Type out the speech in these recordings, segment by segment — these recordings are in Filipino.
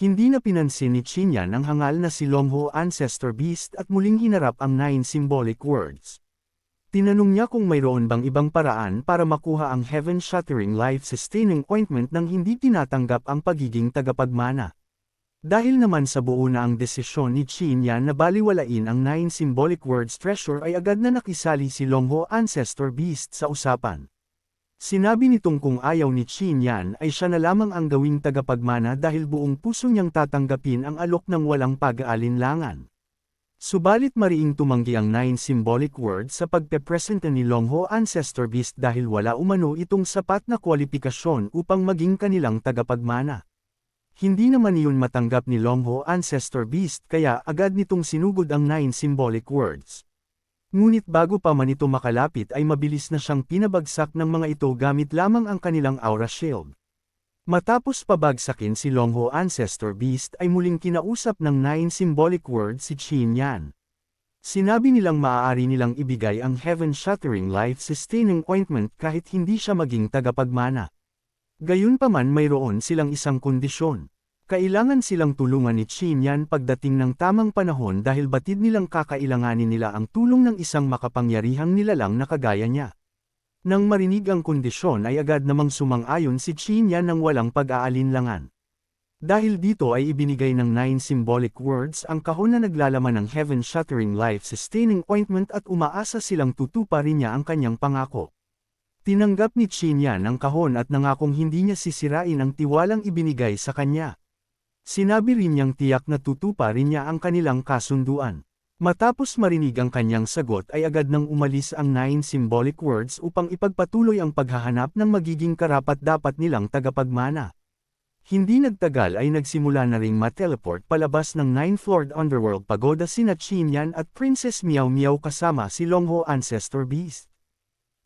Hindi na pinansin ni Qinyan ang hangal na si Longho Ancestor Beast at muling hinarap ang 9 symbolic words. Tinanong niya kung mayroon bang ibang paraan para makuha ang heaven-shattering life-sustaining ointment nang hindi tinatanggap ang pagiging tagapagmana. Dahil naman sa buo na ang desisyon ni Qinyan na baliwalain ang 9 symbolic words treasure ay agad na nakisali si Longho Ancestor Beast sa usapan. Sinabi nitong kung ayaw ni Qinyan ay siya na lamang ang gawing tagapagmana dahil buong puso niyang tatanggapin ang alok ng walang pag-aalinlangan. Subalit mariing tumanggi ang 9 symbolic words sa pagpepresenta ni Longho Ancestor Beast dahil wala umano itong sapat na kwalifikasyon upang maging kanilang tagapagmana. Hindi naman iyon matanggap ni Longho Ancestor Beast kaya agad nitong sinugod ang 9 symbolic words. Ngunit bago pa man ito makalapit ay mabilis na siyang pinabagsak ng mga ito gamit lamang ang kanilang aura shield. Matapos pabagsakin si Longho Ancestor Beast ay muling kinausap ng 9 symbolic words si Qinyan. Sinabi nilang maaari nilang ibigay ang heaven-shattering life-sustaining ointment kahit hindi siya maging tagapagmana. Gayunpaman mayroon silang isang kondisyon. Kailangan silang tulungan ni Qinyan pagdating ng tamang panahon dahil batid nilang kakailanganin nila ang tulong ng isang makapangyarihang nilalang na kagaya niya. Nang marinig ang kondisyon ay agad namang sumang-ayon si Qinyan ng walang pag-aalinlangan. Dahil dito ay ibinigay ng 9 symbolic words ang kahon na naglalaman ng heaven-shattering life-sustaining ointment at umaasa silang tutuparin niya ang kanyang pangako. Tinanggap ni Qinyan ang kahon at nangakong hindi niya sisirain ang tiwalang ibinigay sa kanya. Sinabi rin niyang tiyak na tutuparin niya ang kanilang kasunduan. Matapos marinig ang kanyang sagot ay agad nang umalis ang 9 symbolic words upang ipagpatuloy ang paghahanap ng magiging karapat-dapat nilang tagapagmana. Hindi nagtagal ay nagsimula na ring mateleport palabas ng 9th Lord Underworld Pagoda sina Qinyan at Princess Miao Miao kasama si Longho Ancestor Beast.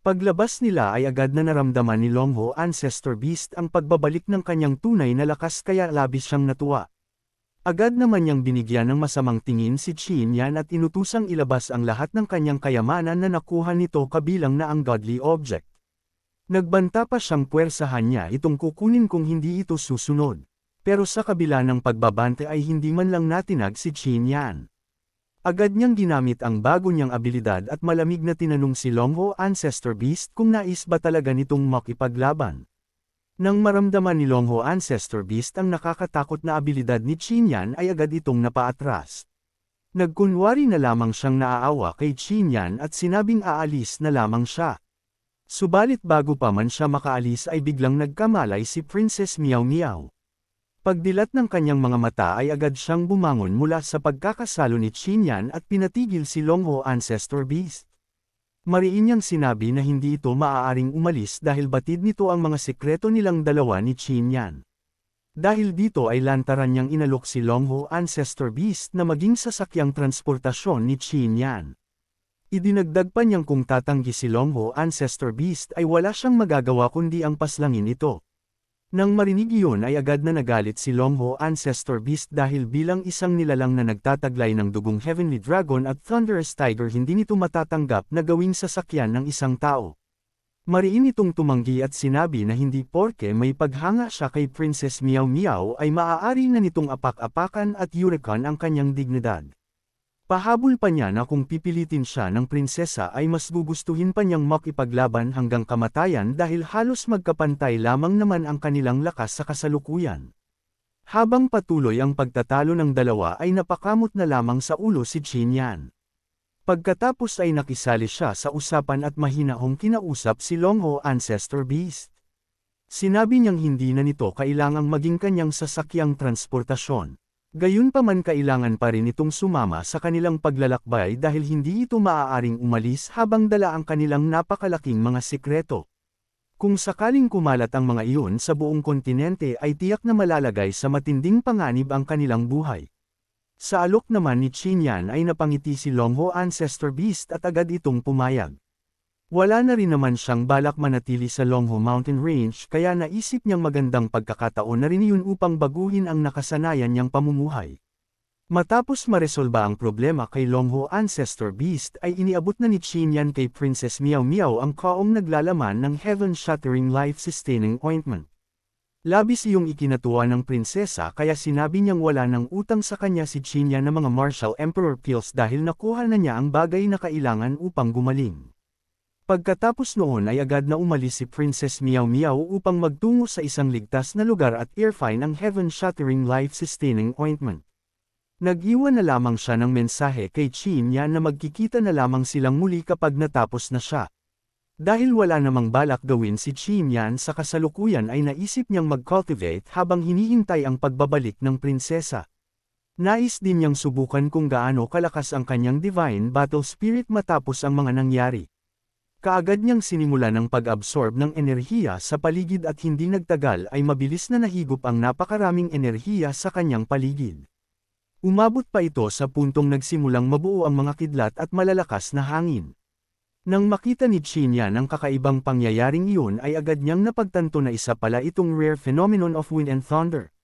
Paglabas nila ay agad na naramdaman ni Longho Ancestor Beast ang pagbabalik ng kanyang tunay na lakas kaya labis siyang natuwa. Agad naman niyang binigyan ng masamang tingin si Qinyan at inutusang ilabas ang lahat ng kanyang kayamanan na nakuha nito kabilang na ang godly object. Nagbanta pa siyang puwersahan niya itong kukunin kung hindi ito susunod. Pero sa kabila ng pagbabante ay hindi man lang natinag si Qinyan. Agad niyang ginamit ang bago niyang abilidad at malamig na tinanong si Longho Ancestor Beast kung nais ba talaga nitong makipaglaban. Nang maramdaman ni Longho Ancestor Beast ang nakakatakot na abilidad ni Qinyan ay agad itong napaatras. Nagkunwari na lamang siyang naaawa kay Qinyan at sinabing aalis na lamang siya. Subalit bago pa man siya makaalis ay biglang nagkamalay si Princess Miao Miao. Pagdilat ng kanyang mga mata ay agad siyang bumangon mula sa pagkakasalo ni Qinyan at pinatigil si Longho Ancestor Beast. Mariin niyang sinabi na hindi ito maaaring umalis dahil batid nito ang mga sekreto nilang dalawa ni Qinyan. Dahil dito ay lantaran niyang inalok si Longho Ancestor Beast na maging sasakyang transportasyon ni Qinyan. Idinagdag pa niyang kung tatanggi si Longho Ancestor Beast ay wala siyang magagawa kundi ang paslangin ito. Nang marinig iyon ay agad na nagalit si Longho Ancestor Beast dahil bilang isang nilalang na nagtataglay ng dugong Heavenly Dragon at Thunderous Tiger hindi nito matatanggap na gawing sasakyan ng isang tao. Mariin itong tumanggi at sinabi na hindi porke may paghanga siya kay Princess Miao Miao ay maaari na nitong apak-apakan at yurekan ang kanyang dignidad. Pahabol pa niya na kung pipilitin siya ng prinsesa ay mas gugustuhin pa niyang makipaglaban hanggang kamatayan dahil halos magkapantay lamang naman ang kanilang lakas sa kasalukuyan. Habang patuloy ang pagtatalo ng dalawa ay napakamot na lamang sa ulo si Qinyan. Pagkatapos ay nakisali siya sa usapan at mahinahong kinausap si Longho Ancestor Beast. Sinabi niyang hindi na nito kailangang maging kanyang sasakyang transportasyon. Gayunpaman kailangan pa rin itong sumama sa kanilang paglalakbay dahil hindi ito maaaring umalis habang dala ang kanilang napakalaking mga sikreto. Kung sakaling kumalat ang mga iyon sa buong kontinente ay tiyak na malalagay sa matinding panganib ang kanilang buhay. Sa alok naman ni Qinyan ay napangiti si Longho Ancestor Beast at agad itong pumayag. Wala na rin naman siyang balak manatili sa Longho Mountain Range kaya naisip niyang magandang pagkakataon na rin iyon upang baguhin ang nakasanayan niyang pamumuhay. Matapos maresolba ang problema kay Longho Ancestor Beast ay iniabot na ni Qinyan kay Princess Miao Miao ang kaong naglalaman ng heaven-shattering life-sustaining ointment. Labis iyong ikinatuwa ng prinsesa kaya sinabi niyang wala ng utang sa kanya si Qingyan ng mga martial emperor pills dahil nakuha na niya ang bagay na kailangan upang gumaling. Pagkatapos noon ay agad na umalis si Princess Miao Miao upang magtungo sa isang ligtas na lugar at earfine ang heaven-shattering life-sustaining ointment. Nag-iwan na lamang siya ng mensahe kay Qingyan na magkikita na lamang silang muli kapag natapos na siya. Dahil wala namang balak gawin si Qingyan sa kasalukuyan ay naisip niyang mag-cultivate habang hinihintay ang pagbabalik ng prinsesa. Nais din niyang subukan kung gaano kalakas ang kanyang divine battle spirit matapos ang mga nangyari. Kaagad niyang sinimula ng pag-absorb ng enerhiya sa paligid at hindi nagtagal ay mabilis na nahigop ang napakaraming enerhiya sa kanyang paligid. Umabot pa ito sa puntong nagsimulang mabuo ang mga kidlat at malalakas na hangin. Nang makita ni Qingyan ang kakaibang pangyayaring iyon ay agad niyang napagtanto na isa pala itong rare phenomenon of wind and thunder.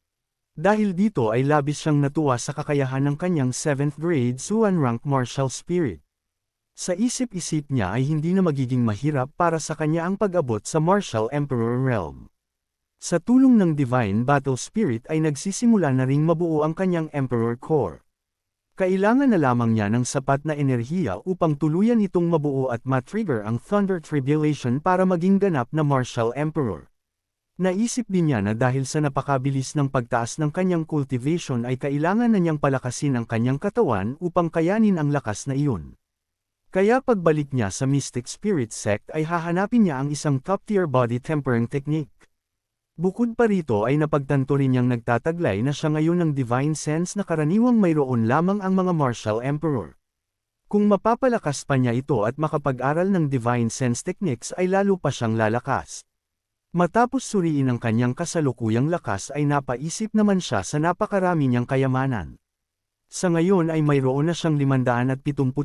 Dahil dito ay labis siyang natuwa sa kakayahan ng kanyang 7th grade Suan rank martial spirit. Sa isip-isip niya ay hindi na magiging mahirap para sa kanya ang pag-abot sa martial emperor realm. Sa tulong ng divine battle spirit ay nagsisimula na ring mabuo ang kanyang emperor core. Kailangan na lamang niya ng sapat na enerhiya upang tuluyan itong mabuo at matrigger ang Thunder Tribulation para maging ganap na Martial Emperor. Naisip din niya na dahil sa napakabilis ng pagtaas ng kanyang cultivation ay kailangan na niyang palakasin ang kanyang katawan upang kayanin ang lakas na iyon. Kaya pagbalik niya sa Mystic Spirit Sect ay hahanapin niya ang isang top-tier body tempering technique. Bukod pa rito ay napagtanto rin niyang nagtataglay na siya ngayon ng divine sense na karaniwang mayroon lamang ang mga martial emperor. Kung mapapalakas pa niya ito at makapag-aral ng divine sense techniques ay lalo pa siyang lalakas. Matapos suriin ang kanyang kasalukuyang lakas ay napaisip naman siya sa napakarami niyang kayamanan. Sa ngayon ay mayroon na siyang 577,000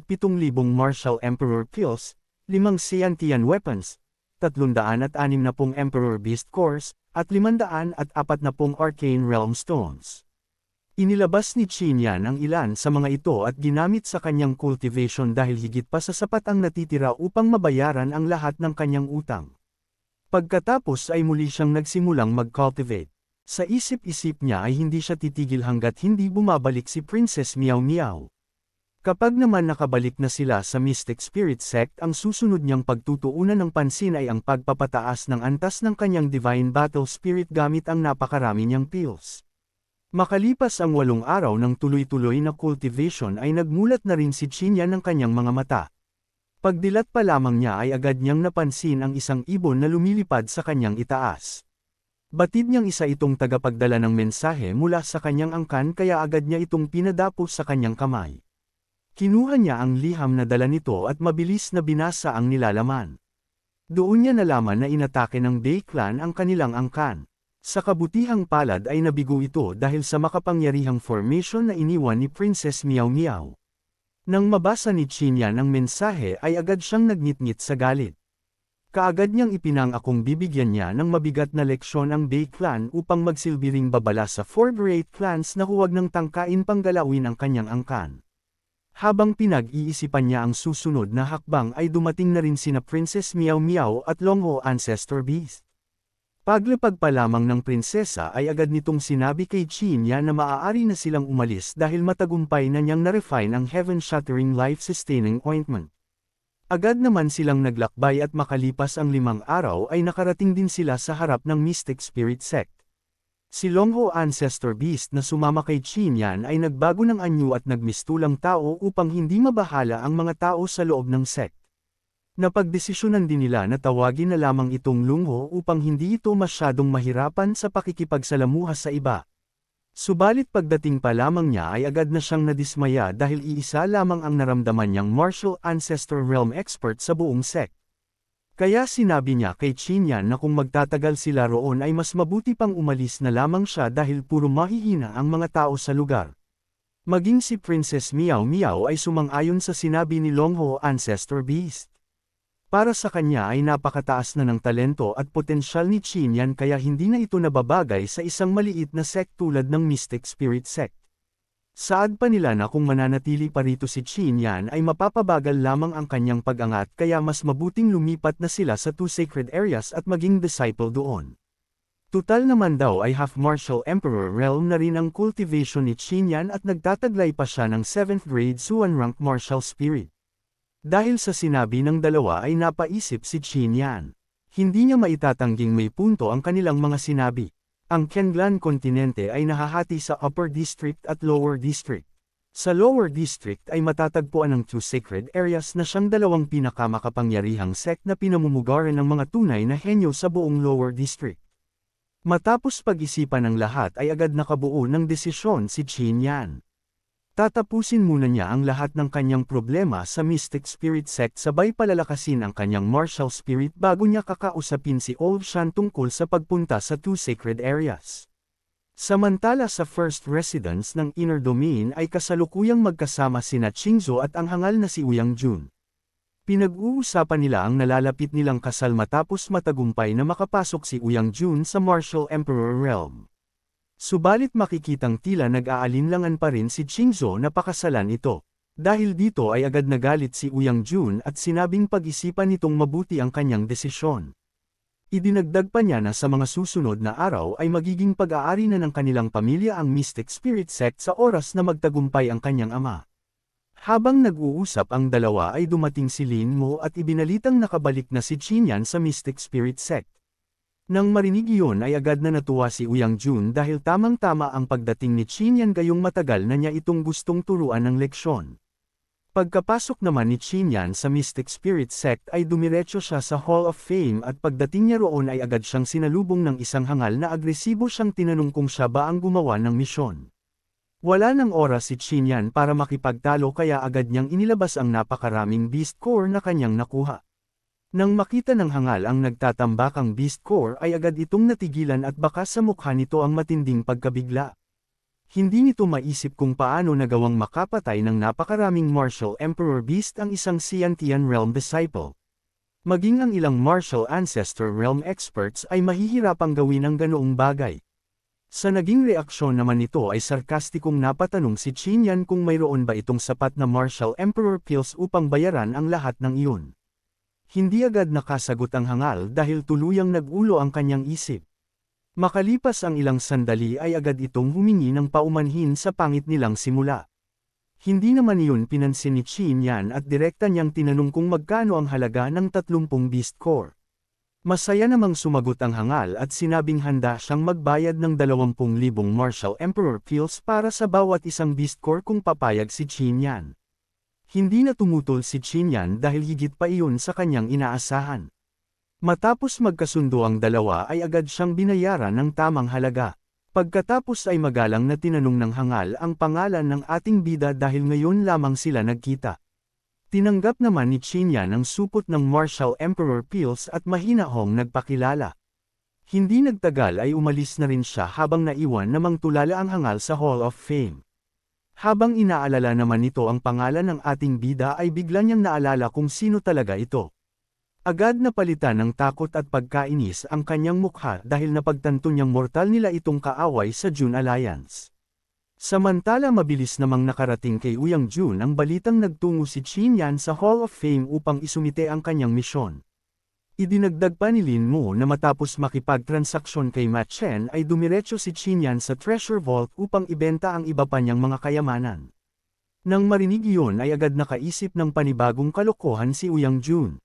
martial emperor pills, 5 Scientian weapons, 360 Emperor Beast Cores, at 540 Arcane Realm Stones. Inilabas ni Qingyan ang ilan sa mga ito at ginamit sa kanyang cultivation dahil higit pa sa sapat ang natitira upang mabayaran ang lahat ng kanyang utang. Pagkatapos ay muli siyang nagsimulang mag-cultivate. Sa isip-isip niya ay hindi siya titigil hanggat hindi bumabalik si Princess Miao Miao. Kapag naman nakabalik na sila sa Mystic Spirit Sect, ang susunod niyang pagtutuunan ng pansin ay ang pagpapataas ng antas ng kanyang Divine Battle Spirit gamit ang napakarami niyang pills. Makalipas ang 8 araw ng tuloy-tuloy na cultivation ay nagmulat na rin si Qingyan ng kanyang mga mata. Pagdilat pa lamang niya ay agad niyang napansin ang isang ibon na lumilipad sa kanyang itaas. Batid niyang isa itong tagapagdala ng mensahe mula sa kanyang angkan kaya agad niya itong pinadapo sa kanyang kamay. Kinuha niya ang liham na dala nito at mabilis na binasa ang nilalaman. Doon niya nalaman na inatake ng Bei Clan ang kanilang angkan. Sa kabutihang palad ay nabigo ito dahil sa makapangyarihang formation na iniwan ni Princess Miao Miao. Nang mabasa ni Qingyan ang mensahe ay agad siyang nagngit-ngit sa galit. Kaagad niyang ipinangakong bibigyan niya ng mabigat na leksyon ang Bei Clan upang magsilbi ring babala sa 4 great clans na huwag nang tangkain panggalawin ang kanyang angkan. Habang pinag-iisipan niya ang susunod na hakbang ay dumating na rin sina Princess Miao Miao at Longho Ancestor Beast. Paglapag pa lamang ng prinsesa ay agad nitong sinabi kay Qingyan na maaari na silang umalis dahil matagumpay na niyang na-refine ang heaven-shattering life-sustaining ointment. Agad naman silang naglakbay at makalipas ang 5 araw ay nakarating din sila sa harap ng Mystic Spirit Sect. Si Longho Ancestor Beast na sumama kay Qingyan ay nagbago ng anyo at nagmistulang tao upang hindi mabahala ang mga tao sa loob ng sect. Napagdesisyonan din nila na tawagin na lamang itong Lungho upang hindi ito masyadong mahirapan sa pakikipagsalamuha sa iba. Subalit pagdating pa lamang niya ay agad na siyang nadismaya dahil iisa lamang ang naramdaman niyang martial ancestor realm expert sa buong sect. Kaya sinabi niya kay Qingyan na kung magtatagal sila roon ay mas mabuti pang umalis na lamang siya dahil puro mahihina ang mga tao sa lugar. Maging si Princess Miao Miao ay sumang-ayon sa sinabi ni Longho Ancestor Beast. Para sa kanya ay napakataas na ng talento at potensyal ni Qingyan kaya hindi na ito nababagay sa isang maliit na sect tulad ng Mystic Spirit Sect. Saad pa nila na kung mananatili pa rito si Qingyan ay mapapabagal lamang ang kanyang pag-angat kaya mas mabuting lumipat na sila sa 2 sacred areas at maging disciple doon. Tutal naman daw ay half martial emperor realm na rin ang cultivation ni Qin Yan at nagtataglay pa siya ng 7th grade Suan rank martial spirit. Dahil sa sinabi ng dalawa ay napaisip si Qin Yan. Hindi niya maitatangging may punto ang kanilang mga sinabi. Ang Kenglan kontinente ay nahahati sa Upper District at Lower District. Sa Lower District ay matatagpuan ang two sacred areas na siyang dalawang pinakamakapangyarihang sect na pinamumugaran ng mga tunay na henyo sa buong Lower District. Matapos pag-isipan ng lahat ay agad nakabuo ng desisyon si Qin Yan. Tatapusin muna niya ang lahat ng kanyang problema sa Mystic Spirit Sect sabay palalakasin ang kanyang martial spirit bago niya kakausapin si Old Shan tungkol sa pagpunta sa two sacred areas. Samantala sa first residence ng Inner Domain ay kasalukuyang magkasama sina Qingzhou at ang hangal na si Uyang Jun. Pinag-uusapan nila ang nalalapit nilang kasal matapos matagumpay na makapasok si Uyang Jun sa Martial Emperor Realm. Subalit makikitang tila nag-aalinlangan pa rin si Qingzhou na pakasalan ito. Dahil dito ay agad nagalit si Uyang Jun at sinabing pag-isipan nitong mabuti ang kanyang desisyon. Idinagdag pa niya na sa mga susunod na araw ay magiging pag-aari na ng kanilang pamilya ang Mystic Spirit Sect sa oras na magtagumpay ang kanyang ama. Habang nag-uusap ang dalawa ay dumating si Lin Mo at ibinalitang nakabalik na si Qin Yan sa Mystic Spirit Sect. Nang marinig iyon ay agad na natuwa si Uyang Jun dahil tamang-tama ang pagdating ni Qin Yan gayong matagal na niya itong gustong turuan ng leksyon. Pagkapasok naman ni Qin Yan sa Mystic Spirit Sect ay dumiretso siya sa Hall of Fame at pagdating niya roon ay agad siyang sinalubong ng isang hangal na agresibo siyang tinanong kung siya ba ang gumawa ng misyon. Wala ng oras si Qin Yan para makipagtalo kaya agad niyang inilabas ang napakaraming Beast Core na kanyang nakuha. Nang makita ng hangal ang nagtatambakang Beast Core ay agad itong natigilan at baka sa mukha nito ang matinding pagkabigla. Hindi nito maisip kung paano nagawang makapatay ng napakaraming Martial Emperor Beast ang isang Xiantian Realm Disciple. Maging ang ilang Martial Ancestor Realm Experts ay mahihirapang gawin ang ganoong bagay. Sa naging reaksyon naman nito ay sarkastikong napatanong si Qin Yan kung mayroon ba itong sapat na Martial Emperor Pills upang bayaran ang lahat ng iyon. Hindi agad nakasagot ang hangal dahil tuluyang nag-ulo ang kanyang isip. Makalipas ang ilang sandali ay agad itong humingi ng paumanhin sa pangit nilang simula. Hindi naman iyon pinansin ni Qin Yan at direkta niyang tinanong kung magkano ang halaga ng 30 Beast Core. Masaya namang sumagot ang hangal at sinabing handa siyang magbayad ng 20,000 Martial Emperor Pills para sa bawat isang Beast Core kung papayag si Qin Yan. Hindi na tumutol si Qin Yan dahil higit pa iyon sa kanyang inaasahan. Matapos magkasundo ang dalawa ay agad siyang binayaran ng tamang halaga. Pagkatapos ay magalang na tinanong ng hangal ang pangalan ng ating bida dahil ngayon lamang sila nagkita. Tinanggap naman ni Qin Yan ang supot ng Martial Emperor Pills at mahinahong nagpakilala. Hindi nagtagal ay umalis na rin siya habang naiwan namang tulala ang hangal sa Hall of Fame. Habang inaalala naman nito ang pangalan ng ating bida ay bigla niyang naalala kung sino talaga ito. Agad na palitan ng takot at pagkainis ang kanyang mukha dahil napagtanto niyang mortal nila itong kaaway sa Jun Alliance. Samantala mabilis namang nakarating kay Uyang Jun ang balitang nagtungo si Qin Yan sa Hall of Fame upang isumite ang kanyang misyon. Idinagdag pa ni Lin Mo na matapos makipagtransaksyon kay Ma Chen ay dumiretso si Qin Yan sa Treasure Vault upang ibenta ang iba pa niyang mga kayamanan. Nang marinig iyon ay agad nakaisip ng panibagong kalokohan si Uyang Jun.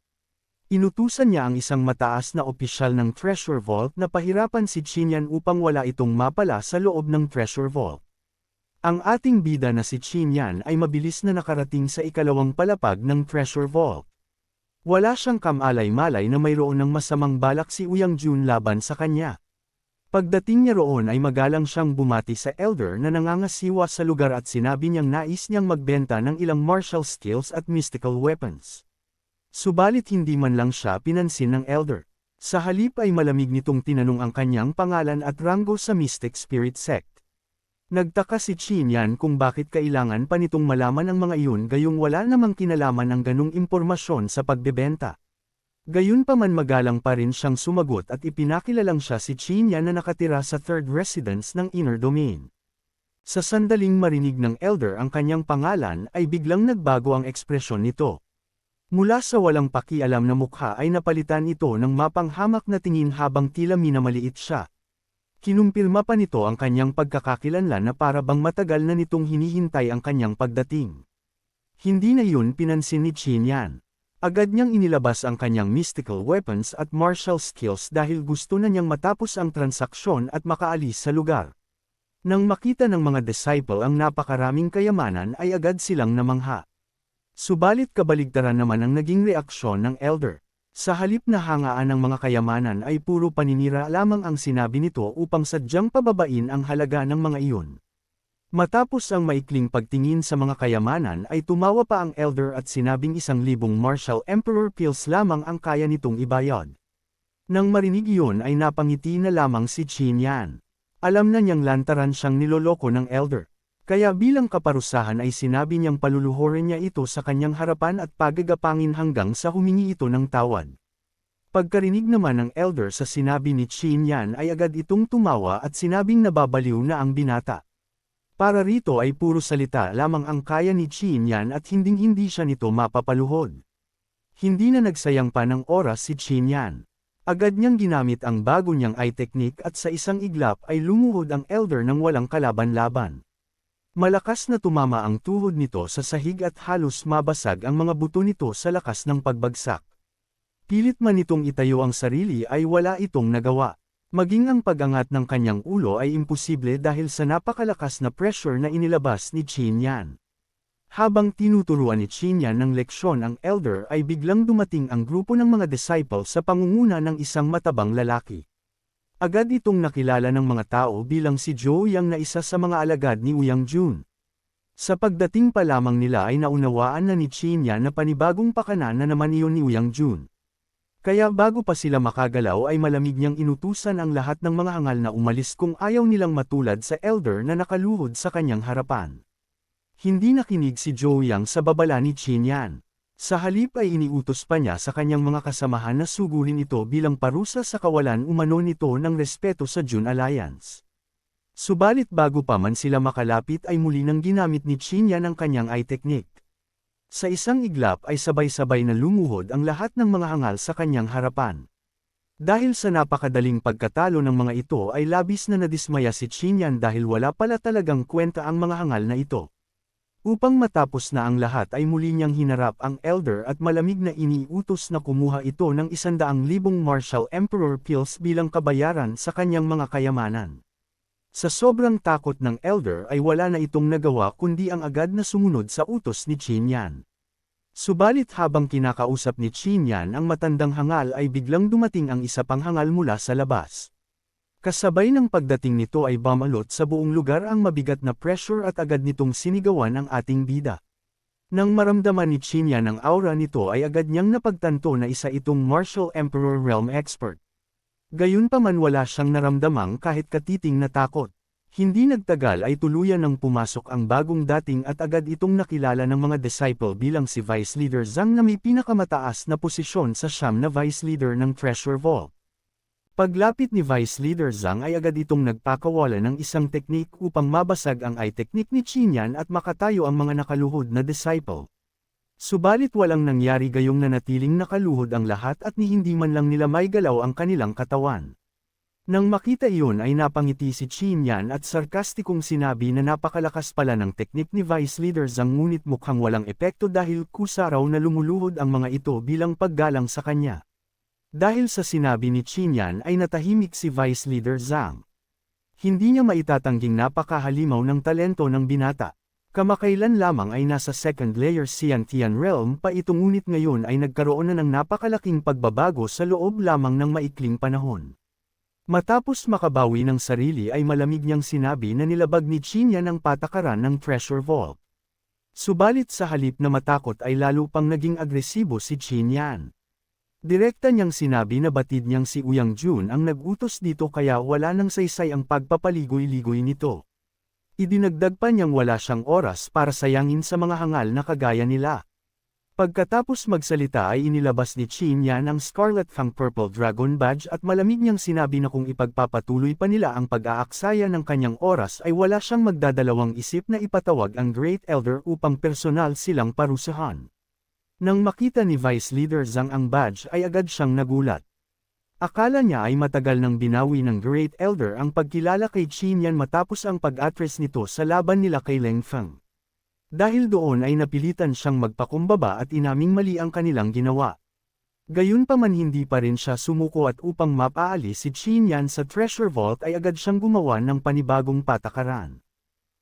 Inutusan niya ang isang mataas na opisyal ng Treasure Vault na pahirapan si Qin Yan upang wala itong mapala sa loob ng Treasure Vault. Ang ating bida na si Qin Yan ay mabilis na nakarating sa ikalawang palapag ng Treasure Vault. Wala siyang kamalay-malay na mayroon ng masamang balak si Uyang Jun laban sa kanya. Pagdating niya roon ay magalang siyang bumati sa Elder na nangangasiwa sa lugar at sinabi niyang nais niyang magbenta ng ilang martial skills at mystical weapons. Subalit hindi man lang siya pinansin ng Elder. Sa halip ay malamig nitong tinanong ang kanyang pangalan at ranggo sa Mystic Spirit Sect. Nagtaka si Qin Yan kung bakit kailangan pa nitong malaman ang mga iyon gayong wala namang kinalaman ang ganung impormasyon sa pagbebenta. Gayunpaman magalang pa rin siyang sumagot at ipinakilalang siya si Qin Yan na nakatira sa third residence ng Inner Domain. Sa sandaling marinig ng Elder ang kanyang pangalan ay biglang nagbago ang ekspresyon nito. Mula sa walang pakialam na mukha ay napalitan ito ng mapanghamak na tingin habang tila minamaliit siya. Kinumpirma pa nito ang kanyang pagkakakilanlan na para bang matagal na nitong hinihintay ang kanyang pagdating. Hindi na yun pinansin ni Qin Yan. Agad niyang inilabas ang kanyang mystical weapons at martial skills dahil gusto na niyang matapos ang transaksyon at makaalis sa lugar. Nang makita ng mga disciple ang napakaraming kayamanan ay agad silang namangha. Subalit kabaligtaran naman ang naging reaksyon ng elder. Sa halip na hangaan ng mga kayamanan ay puro paninira lamang ang sinabi nito upang sadyang pababain ang halaga ng mga iyon. Matapos ang maikling pagtingin sa mga kayamanan ay tumawa pa ang elder at sinabing 1,000 martial emperor pills lamang ang kaya nitong ibayad. Nang marinig iyon ay napangiti na lamang si Qin Yan. Alam na niyang lantaran siyang niloloko ng elder. Kaya bilang kaparusahan ay sinabi niyang paluluhurin niya ito sa kanyang harapan at pagagapangin hanggang sa humingi ito ng tawad. Pagkarinig naman ng elder sa sinabi ni Qin Yan ay agad itong tumawa at sinabing nababaliw na ang binata. Para rito ay puro salita lamang ang kaya ni Qin Yan at hinding-hindi siya nito mapapaluhod. Hindi na nagsayang pa ng oras si Qin Yan. Agad niyang ginamit ang bago niyang eye technique at sa isang iglap ay lumuhod ang elder ng walang kalaban-laban. Malakas na tumama ang tuhod nito sa sahig at halos mabasag ang mga buto nito sa lakas ng pagbagsak. Pilit man itong itayo ang sarili ay wala itong nagawa. Maging ang pag-angat ng kanyang ulo ay imposible dahil sa napakalakas na pressure na inilabas ni Qin Yan. Habang tinuturuan ni Qin Yan ng leksyon ang elder ay biglang dumating ang grupo ng mga disciple sa pangunguna ng isang matabang lalaki. Agad itong nakilala ng mga tao bilang si Zhou Yang na isa sa mga alagad ni Uyang Jun. Sa pagdating pa lamang nila ay naunawaan na ni Qin Yan na panibagong pakanan na naman iyon ni Uyang Jun. Kaya bago pa sila makagalaw ay malamig niyang inutusan ang lahat ng mga hangal na umalis kung ayaw nilang matulad sa elder na nakaluhod sa kanyang harapan. Hindi nakinig si Zhou Yang sa babala ni Qin Yan. Sa halip ay iniutos pa niya sa kanyang mga kasamahan na sugurin ito bilang parusa sa kawalan umano nito ng respeto sa Jun Alliance. Subalit bago pa man sila makalapit ay muli nang ginamit ni Qin Yan ang kanyang eye technique. Sa isang iglap ay sabay-sabay na lumuhod ang lahat ng mga hangal sa kanyang harapan. Dahil sa napakadaling pagkatalo ng mga ito ay labis na nadismaya si Qin Yan dahil wala pala talagang kwenta ang mga hangal na ito. Upang matapos na ang lahat ay muli niyang hinarap ang elder at malamig na iniutos na kumuha ito ng 100,000 martial emperor pills bilang kabayaran sa kanyang mga kayamanan. Sa sobrang takot ng elder ay wala na itong nagawa kundi ang agad na sumunod sa utos ni Qin Yan. Subalit habang kinakausap ni Qin Yan ang matandang hangal ay biglang dumating ang isa pang hangal mula sa labas. Kasabay ng pagdating nito ay bamalot sa buong lugar ang mabigat na pressure at agad nitong sinigawan ang ating bida. Nang maramdaman ni Qin Yan ang aura nito ay agad niyang napagtanto na isa itong Martial Emperor Realm Expert. Gayunpaman wala siyang naramdamang kahit katiting na takot. Hindi nagtagal ay tuluyan nang pumasok ang bagong dating at agad itong nakilala ng mga disciple bilang si Vice Leader Zhang na may pinakamataas na posisyon sa siyam na Vice Leader ng Treasure Vault. Paglapit ni Vice Leader Zhang ay agad itong nagpakawala ng isang teknik upang mabasag ang eye technique ni Qin Yan at makatayo ang mga nakaluhod na disciple. Subalit walang nangyari gayong nanatiling nakaluhod ang lahat at ni hindi man lang nila maigalaw ang kanilang katawan. Nang makita iyon ay napangiti si Qin Yan at sarkastikong sinabi na napakalakas pala ng teknik ni Vice Leader Zhang ngunit mukhang walang epekto dahil kusa raw na lumuluhod ang mga ito bilang paggalang sa kanya. Dahil sa sinabi ni Qin Yan ay natahimik si Vice Leader Zhang. Hindi niya maitatangging napakahalimaw ng talento ng binata. Kamakailan lamang ay nasa second layer Xiantian realm pa ito ngunit ngayon ay nagkaroon na ng napakalaking pagbabago sa loob lamang ng maikling panahon. Matapos makabawi ng sarili ay malamig niyang sinabi na nilabag ni Qin Yan ang patakaran ng Treasure Vault. Subalit sa halip na matakot ay lalo pang naging agresibo si Qin Yan. Direkta niyang sinabi na batid niyang si Uyang Jun ang nag-utos dito kaya wala nang saysay ang pagpapaligoy-ligoy nito. Idinagdag pa niyang wala siyang oras para sayangin sa mga hangal na kagaya nila. Pagkatapos magsalita ay inilabas ni Qin Yan ang Scarlet Fang Purple Dragon Badge at malamig niyang sinabi na kung ipagpapatuloy pa nila ang pag-aaksaya ng kanyang oras ay wala siyang magdadalawang isip na ipatawag ang Great Elder upang personal silang parusahan. Nang makita ni Vice Leader Zhang ang badge ay agad siyang nagulat. Akala niya ay matagal nang binawi ng Great Elder ang pagkilala kay Qin Yan matapos ang pag-atres nito sa laban nila kay Leng Feng. Dahil doon ay napilitan siyang magpakumbaba at inaming mali ang kanilang ginawa. Gayunpaman hindi pa rin siya sumuko at upang mapaalis si Qin Yan sa Treasure Vault ay agad siyang gumawa ng panibagong patakaran.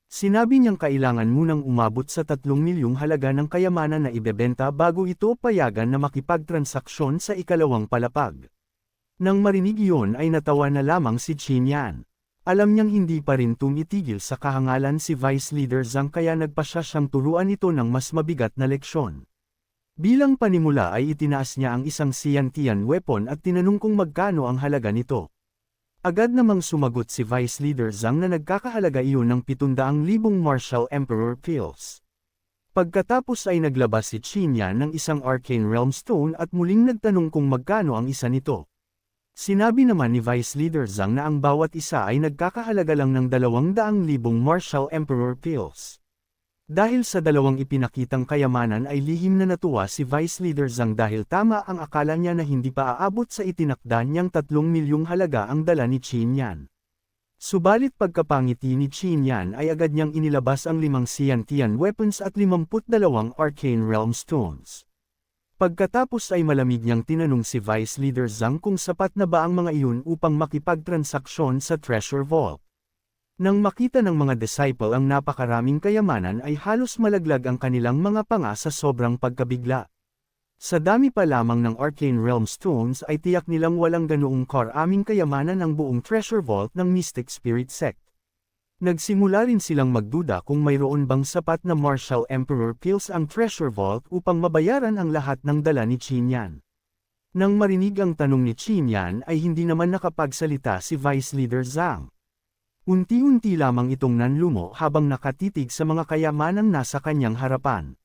Sinabi niyang kailangan munang umabot sa 3 milyong halaga ng kayamanan na ibebenta bago ito payagan na makipagtransaksyon sa ikalawang palapag. Nang marinig iyon ay natawa na lamang si Qin Yan. Alam niyang hindi pa rin tumitigil sa kahangalan si Vice Leader Zhang kaya nagpasya siyang turuan ito ng mas mabigat na leksyon. Bilang panimula ay itinaas niya ang isang Xiantian weapon at tinanong kung magkano ang halaga nito. Agad namang sumagot si Vice Leader Zhang na nagkakahalaga iyon ng 700,000 Martial Emperor Pills. Pagkatapos ay naglabas si Qin Yan ng isang Arcane Realm Stone at muling nagtanong kung magkano ang isa nito. Sinabi naman ni Vice Leader Zhang na ang bawat isa ay nagkakahalaga lang ng 200,000 Martial Emperor Pills. Dahil sa dalawang ipinakitang kayamanan ay lihim na natuwa si Vice Leader Zhang dahil tama ang akala niya na hindi pa aabot sa itinakda niyang 3 milyong halaga ang dala ni Qin Yan. Subalit pagkapangiti ni Qin Yan ay agad niyang inilabas ang 5 Xiantian weapons at 52 Arcane Realm Stones. Pagkatapos ay malamig niyang tinanong si Vice Leader Zhang kung sapat na ba ang mga iyon upang makipagtransaksyon sa Treasure Vault. Nang makita ng mga disciple ang napakaraming kayamanan ay halos malaglag ang kanilang mga panga sa sobrang pagkabigla. Sa dami pa lamang ng Arcane Realm Stones ay tiyak nilang walang ganoong karaming kayamanan ang buong Treasure Vault ng Mystic Spirit Sect. Nagsimula rin silang magduda kung mayroon bang sapat na Martial Emperor Pills ang Treasure Vault upang mabayaran ang lahat ng dala ni Qin Yan. Nang marinig ang tanong ni Qin Yan ay hindi naman nakapagsalita si Vice Leader Zhang. Unti-unti lamang itong nanlumo habang nakatitig sa mga kayamanang nasa kanyang harapan.